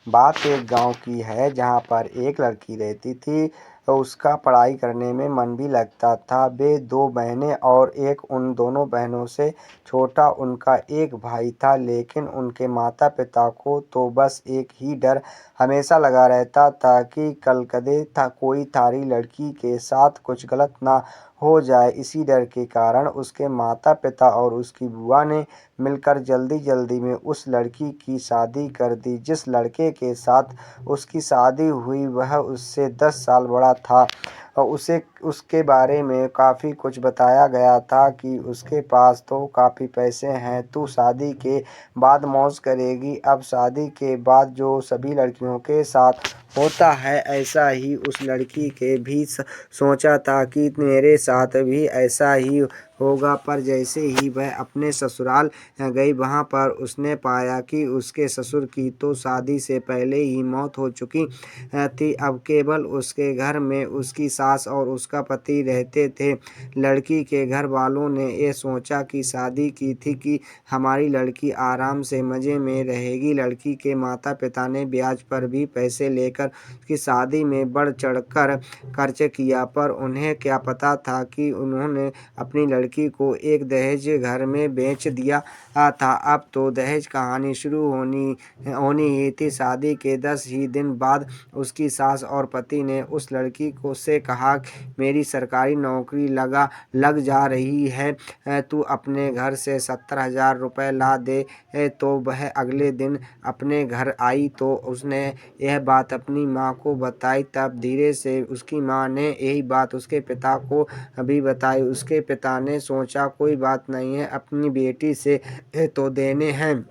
बात एक गांव की है जहां पर एक लड़की रहती थी। उसका पढ़ाई करने में मन भी लगता था। वे दो बहनें और एक उन दोनों बहनों से छोटा उनका एक भाई था, लेकिन उनके माता पिता को तो बस एक ही डर हमेशा लगा रहता था कि कल कदे कोई थारी लड़की के साथ कुछ गलत ना हो जाए। इसी डर के कारण उसके माता पिता और उसकी बुआ ने मिलकर जल्दी जल्दी में उस लड़की की शादी कर दी। जिस लड़के के साथ उसकी शादी हुई वह उससे 10 साल बड़ा था और उसे उसके बारे में काफ़ी कुछ बताया गया था कि उसके पास तो काफ़ी पैसे हैं, तू शादी के बाद मौज करेगी। अब शादी के बाद जो सभी लड़कियों के साथ होता है ऐसा ही उस लड़की के भी सोचा था कि मेरे साथ भी ऐसा ही होगा। पर जैसे ही वह अपने ससुराल गई वहाँ पर उसने पाया कि उसके ससुर की तो शादी से पहले ही मौत हो चुकी थी। अब केवल उसके घर में उसकी सास और उसका पति रहते थे। लड़की के घर वालों ने ये सोचा कि शादी की थी कि हमारी लड़की आराम से मज़े में रहेगी। लड़की के माता पिता ने ब्याज पर भी पैसे लेकर उसकी शादी में बढ़ चढ़कर खर्च किया, पर उन्हें क्या पता था कि उन्होंने अपनी लड़की को एक दहेज घर में बेच दिया था। अब तो दहेज कहानी शुरू होनी ही थी। शादी के 10 ही दिन बाद उसकी सास और पति ने उस लड़की को से कहा, मेरी सरकारी नौकरी लग जा रही है, तू अपने घर से 70,000 रुपये ला दे। तो वह अगले दिन अपने घर आई तो उसने यह बात अपनी माँ को बताई। तब धीरे से उसकी माँ ने यही बात उसके पिता को भी बताई। उसके पिता ने सोचा कोई बात नहीं है, अपनी बेटी से तो देने हैं।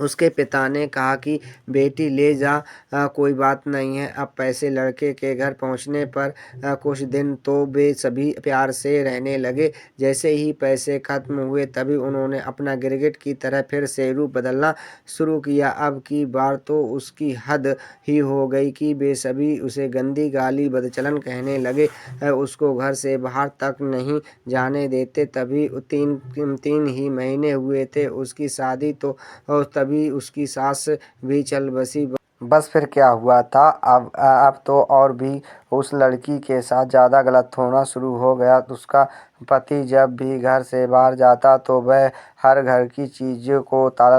उसके पिता ने कहा कि बेटी ले जा, कोई बात नहीं है। अब पैसे लड़के के घर पहुंचने पर कुछ दिन तो वे सभी प्यार से रहने लगे। जैसे ही पैसे खत्म हुए तभी उन्होंने अपना गिरगिट की तरह फिर से रूप बदलना शुरू किया। अब की बार तो उसकी हद ही हो गई कि वे सभी उसे गंदी गाली बदचलन कहने लगे। उसको घर से बाहर तक नहीं जाने देते। तभी तीन ही महीने हुए थे उसकी शादी तो और तभी उसकी सास भी चल बसी। बस फिर क्या हुआ था, अब तो और भी उस लड़की के साथ ज़्यादा गलत होना शुरू हो गया। उसका पति जब भी घर से बाहर जाता तो वह हर घर की चीज़ों को ताला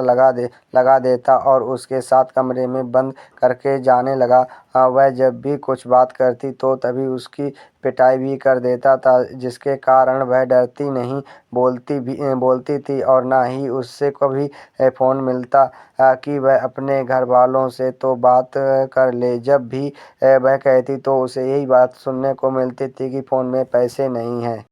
लगा देता और उसके साथ कमरे में बंद करके जाने लगा। वह जब भी कुछ बात करती तो तभी उसकी पिटाई भी कर देता था, जिसके कारण वह डरती नहीं बोलती थी और ना ही उससे कभी फ़ोन मिलता कि वह अपने घर वालों से तो बात कर ले। जब भी वह कहती तो उसे यही बात सुनने को मिलती थी कि फ़ोन में पैसे नहीं हैं।